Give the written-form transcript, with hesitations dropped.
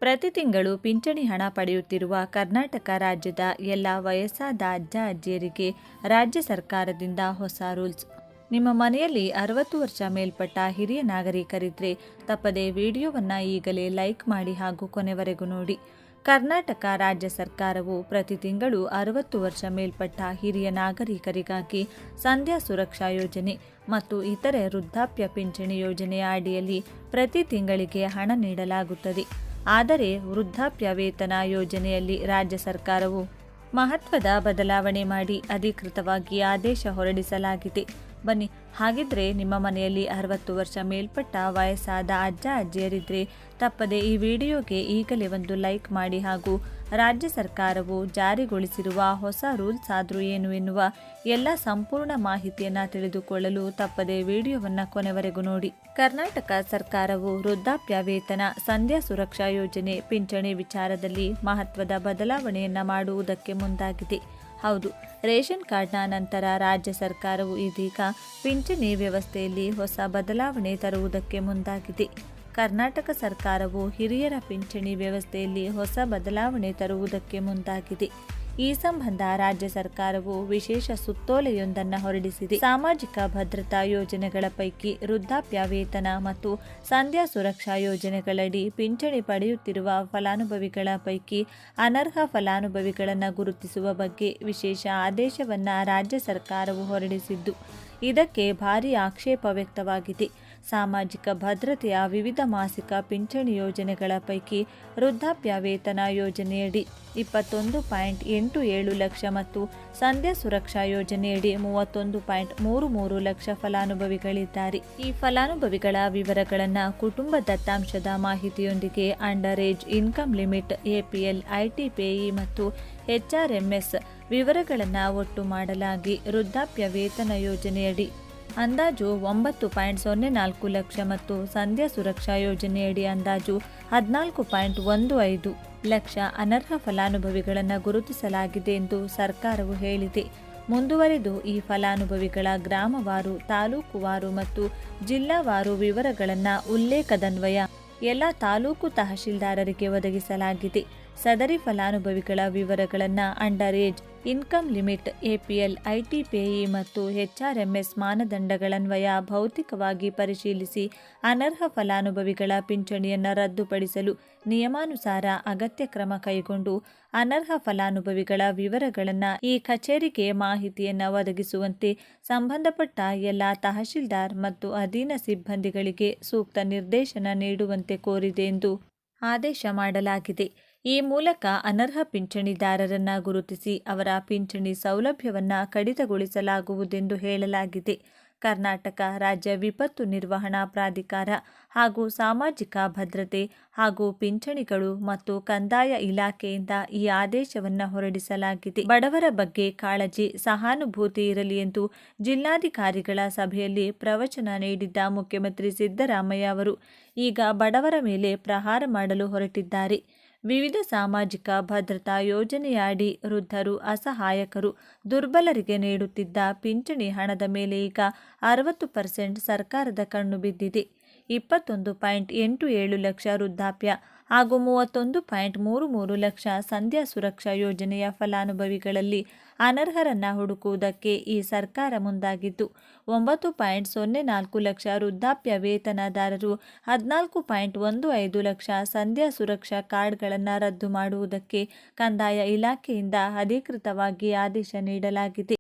ಪ್ರತಿ ತಿಂಗಳು ಪಿಂಚಣಿ ಹಣ ಪಡೆಯುತ್ತಿರುವ ಕರ್ನಾಟಕ ರಾಜ್ಯದ ಎಲ್ಲ ವಯಸ್ಸಾದ ಅಜ್ಜ ಅಜ್ಜಿಯರಿಗೆ ರಾಜ್ಯ ಸರ್ಕಾರದಿಂದ ಹೊಸ ರೂಲ್ಸ್. ನಿಮ್ಮ ಮನೆಯಲ್ಲಿ 60 ವರ್ಷ ಮೇಲ್ಪಟ್ಟ ಹಿರಿಯ ನಾಗರಿಕರಿದ್ದರೆ ತಪ್ಪದೆ ವಿಡಿಯೋವನ್ನು ಈಗಲೇ ಲೈಕ್ ಮಾಡಿ ಹಾಗೂ ಕೊನೆವರೆಗೂ ನೋಡಿ. ಕರ್ನಾಟಕ ರಾಜ್ಯ ಸರ್ಕಾರವು ಪ್ರತಿ ತಿಂಗಳು 60 ವರ್ಷ ಮೇಲ್ಪಟ್ಟ ಹಿರಿಯ ನಾಗರಿಕರಿಗಾಗಿ ಸಂಧ್ಯಾ ಸುರಕ್ಷಾ ಯೋಜನೆ ಮತ್ತು ಇತರೆ ವೃದ್ಧಾಪ್ಯ ಪಿಂಚಣಿ ಯೋಜನೆಯ ಅಡಿಯಲ್ಲಿ ಪ್ರತಿ ತಿಂಗಳಿಗೆ ಹಣ ನೀಡಲಾಗುತ್ತದೆ. ಆದರೆ ವೃದ್ಧಾಪ್ಯ ವೇತನ ಯೋಜನೆಯಲ್ಲಿ ರಾಜ್ಯ ಸರ್ಕಾರವು ಮಹತ್ವದ ಬದಲಾವಣೆ ಮಾಡಿ ಅಧಿಕೃತವಾಗಿ ಆದೇಶ ಹೊರಡಿಸಲಾಗಿದೆ. ಬನ್ನಿ, ಹಾಗಿದ್ರೆ ನಿಮ್ಮ ಮನೆಯಲ್ಲಿ 60 ವರ್ಷ ಮೇಲ್ಪಟ್ಟ ವಯಸ್ಸಾದ ಅಜ್ಜ ಅಜ್ಜಿಯರಿದ್ದರೆ ತಪ್ಪದೆ ಈ ವಿಡಿಯೋಗೆ ಈಗಲೇ ಒಂದು ಲೈಕ್ ಮಾಡಿ ಹಾಗೂ ರಾಜ್ಯ ಸರ್ಕಾರವು ಜಾರಿಗೊಳಿಸಿರುವ ಹೊಸ ರೂಲ್ಸ್ ಆದರೂ ಏನು ಎನ್ನುವ ಎಲ್ಲ ಸಂಪೂರ್ಣ ಮಾಹಿತಿಯನ್ನು ತಿಳಿದುಕೊಳ್ಳಲು ತಪ್ಪದೆ ವಿಡಿಯೋವನ್ನು ಕೊನೆವರೆಗೂ ನೋಡಿ. ಕರ್ನಾಟಕ ಸರ್ಕಾರವು ವೃದ್ಧಾಪ್ಯ ವೇತನ, ಸಂಧ್ಯಾ ಸುರಕ್ಷಾ ಯೋಜನೆ, ಪಿಂಚಣಿ ವಿಚಾರದಲ್ಲಿ ಮಹತ್ವದ ಬದಲಾವಣೆಯನ್ನು ಮಾಡುವುದಕ್ಕೆ ಮುಂದಾಗಿದೆ. ಹೌದು, ರೇಷನ್ ಕಾರ್ಡ್ನ ನಂತರ ರಾಜ್ಯ ಸರ್ಕಾರವು ಇದೀಗ ಪಿಂಚಣಿ ವ್ಯವಸ್ಥೆಯಲ್ಲಿ ಹೊಸ ಬದಲಾವಣೆ ತರುವುದಕ್ಕೆ ಮುಂದಾಗಿದೆ. ಕರ್ನಾಟಕ ಸರ್ಕಾರವು ಹಿರಿಯರ ಪಿಂಚಣಿ ವ್ಯವಸ್ಥೆಯಲ್ಲಿ ಹೊಸ ಬದಲಾವಣೆ ತರುವುದಕ್ಕೆ ಮುಂದಾಗಿದೆ. ಈ ಸಂಬಂಧ ರಾಜ್ಯ ಸರ್ಕಾರವು ವಿಶೇಷ ಸುತ್ತೋಲೆಯೊಂದನ್ನು ಹೊರಡಿಸಿದೆ. ಸಾಮಾಜಿಕ ಭದ್ರತಾ ಯೋಜನೆಗಳ ಪೈಕಿ ವೃದ್ಧಾಪ್ಯ ವೇತನ ಮತ್ತು ಸಂಧ್ಯಾ ಸುರಕ್ಷಾ ಯೋಜನೆಗಳಡಿ ಪಿಂಚಣಿ ಪಡೆಯುತ್ತಿರುವ ಫಲಾನುಭವಿಗಳ ಪೈಕಿ ಅನರ್ಹ ಫಲಾನುಭವಿಗಳನ್ನು ಗುರುತಿಸುವ ಬಗ್ಗೆ ವಿಶೇಷ ಆದೇಶವನ್ನು ರಾಜ್ಯ ಸರ್ಕಾರವು ಹೊರಡಿಸಿದ್ದು, ಇದಕ್ಕೆ ಭಾರೀ ಆಕ್ಷೇಪ ವ್ಯಕ್ತವಾಗಿದೆ. ಸಾಮಾಜಿಕ ಭದ್ರತೆಯ ವಿವಿಧ ಮಾಸಿಕ ಪಿಂಚಣಿ ಯೋಜನೆಗಳ ಪೈಕಿ ವೃದ್ಧಾಪ್ಯ ವೇತನ ಯೋಜನೆಯಡಿ 21.87 ಲಕ್ಷ ಮತ್ತು ಸಂಧ್ಯಾ ಸುರಕ್ಷಾ ಯೋಜನೆಯಡಿ 31.33 ಲಕ್ಷ ಫಲಾನುಭವಿಗಳಿದ್ದಾರೆ. ಈ ಫಲಾನುಭವಿಗಳ ವಿವರಗಳನ್ನು ಕುಟುಂಬ ದತ್ತಾಂಶದ ಮಾಹಿತಿಯೊಂದಿಗೆ under age income limit, APL, ITPAE ಮತ್ತು HRMS ವಿವರಗಳನ್ನು ಒಟ್ಟು ಮಾಡಲಾಗಿ ವೃದ್ಧಾಪ್ಯ ವೇತನ ಯೋಜನೆಯಡಿ ಅಂದಾಜು 9.04 ಲಕ್ಷ ಮತ್ತು ಸಂಧ್ಯಾ ಸುರಕ್ಷಾ ಯೋಜನೆಯಡಿ ಅಂದಾಜು 14.15 ಲಕ್ಷ ಅನರ್ಹ ಫಲಾನುಭವಿಗಳನ್ನು ಗುರುತಿಸಲಾಗಿದೆ ಎಂದು ಸರ್ಕಾರವು ಹೇಳಿದೆ. ಮುಂದುವರೆದು ಈ ಫಲಾನುಭವಿಗಳ ಗ್ರಾಮವಾರು, ತಾಲೂಕುವಾರು ಮತ್ತು ಜಿಲ್ಲಾವಾರು ವಿವರಗಳನ್ನು ಉಲ್ಲೇಖದನ್ವಯ ಎಲ್ಲ ತಾಲೂಕು ತಹಶೀಲ್ದಾರರಿಗೆ ಒದಗಿಸಲಾಗಿದೆ. ಸದರಿ ಫಲಾನುಭವಿಗಳ ವಿವರಗಳನ್ನು under age income limit, APL, ITPAE ಮತ್ತು HRMS ಮಾನದಂಡಗಳನ್ವಯ ಭೌತಿಕವಾಗಿ ಪರಿಶೀಲಿಸಿ ಅನರ್ಹ ಫಲಾನುಭವಿಗಳ ಪಿಂಚಣಿಯನ್ನು ರದ್ದುಪಡಿಸಲು ನಿಯಮಾನುಸಾರ ಅಗತ್ಯ ಕ್ರಮ ಕೈಗೊಂಡು ಅನರ್ಹ ಫಲಾನುಭವಿಗಳ ವಿವರಗಳನ್ನು ಈ ಕಚೇರಿಗೆ ಮಾಹಿತಿಯನ್ನು ಒದಗಿಸುವಂತೆ ಸಂಬಂಧಪಟ್ಟ ಎಲ್ಲ ತಹಶೀಲ್ದಾರ್ ಮತ್ತು ಅಧೀನ ಸಿಬ್ಬಂದಿಗಳಿಗೆ ಸೂಕ್ತ ನಿರ್ದೇಶನ ನೀಡುವಂತೆ ಕೋರಿದೆ ಎಂದು ಆದೇಶ ಮಾಡಲಾಗಿದೆ. ಈ ಮೂಲಕ ಅನರ್ಹ ಪಿಂಚಣಿದಾರರನ್ನು ಗುರುತಿಸಿ ಅವರ ಪಿಂಚಣಿ ಸೌಲಭ್ಯವನ್ನು ಕಡಿತಗೊಳಿಸಲಾಗುವುದೆಂದು ಹೇಳಲಾಗಿದೆ. ಕರ್ನಾಟಕ ರಾಜ್ಯ ವಿಪತ್ತು ನಿರ್ವಹಣಾ ಪ್ರಾಧಿಕಾರ ಹಾಗೂ ಸಾಮಾಜಿಕ ಭದ್ರತೆ ಹಾಗೂ ಪಿಂಚಣಿಗಳು ಮತ್ತು ಕಂದಾಯ ಇಲಾಖೆಯಿಂದ ಈ ಆದೇಶವನ್ನು ಹೊರಡಿಸಲಾಗಿದೆ. ಬಡವರ ಬಗ್ಗೆ ಕಾಳಜಿ, ಸಹಾನುಭೂತಿ ಇರಲಿ ಎಂದು ಜಿಲ್ಲಾಧಿಕಾರಿಗಳ ಸಭೆಯಲ್ಲಿ ಪ್ರವಚನ ನೀಡಿದ್ದ ಮುಖ್ಯಮಂತ್ರಿ ಸಿದ್ದರಾಮಯ್ಯ ಅವರು ಈಗ ಬಡವರ ಮೇಲೆ ಪ್ರಹಾರ ಮಾಡಲು ಹೊರಟಿದ್ದಾರೆ. ವಿವಿಧ ಸಾಮಾಜಿಕ ಭದ್ರತಾ ಯೋಜನೆಯ ಅಡಿ ವೃದ್ಧರು, ಅಸಹಾಯಕರು, ದುರ್ಬಲರಿಗೆ ನೀಡುತ್ತಿದ್ದ ಪಿಂಚಣಿ ಹಣದ ಮೇಲೆ ಈಗ 60% ಸರ್ಕಾರದ ಕಣ್ಣು ಬಿದ್ದಿದೆ. 21.87 ಲಕ್ಷ ವೃದ್ಧಾಪ್ಯ ಹಾಗೂ 31.33 ಲಕ್ಷ ಸಂಧ್ಯಾ ಸುರಕ್ಷಾ ಯೋಜನೆಯ ಫಲಾನುಭವಿಗಳಲ್ಲಿ ಅನರ್ಹರನ್ನು ಹುಡುಕುವುದಕ್ಕೆ ಈ ಸರ್ಕಾರ ಮುಂದಾಗಿದ್ದು, 9.04 ಲಕ್ಷ ವೃದ್ಧಾಪ್ಯ ವೇತನದಾರರು, 14.15 ಲಕ್ಷ ಸಂಧ್ಯಾ ಸುರಕ್ಷಾ ಕಾರ್ಡ್ಗಳನ್ನು ರದ್ದು ಮಾಡುವುದಕ್ಕೆ ಕಂದಾಯ ಇಲಾಖೆಯಿಂದ ಅಧಿಕೃತವಾಗಿ ಆದೇಶ ನೀಡಲಾಗಿದೆ.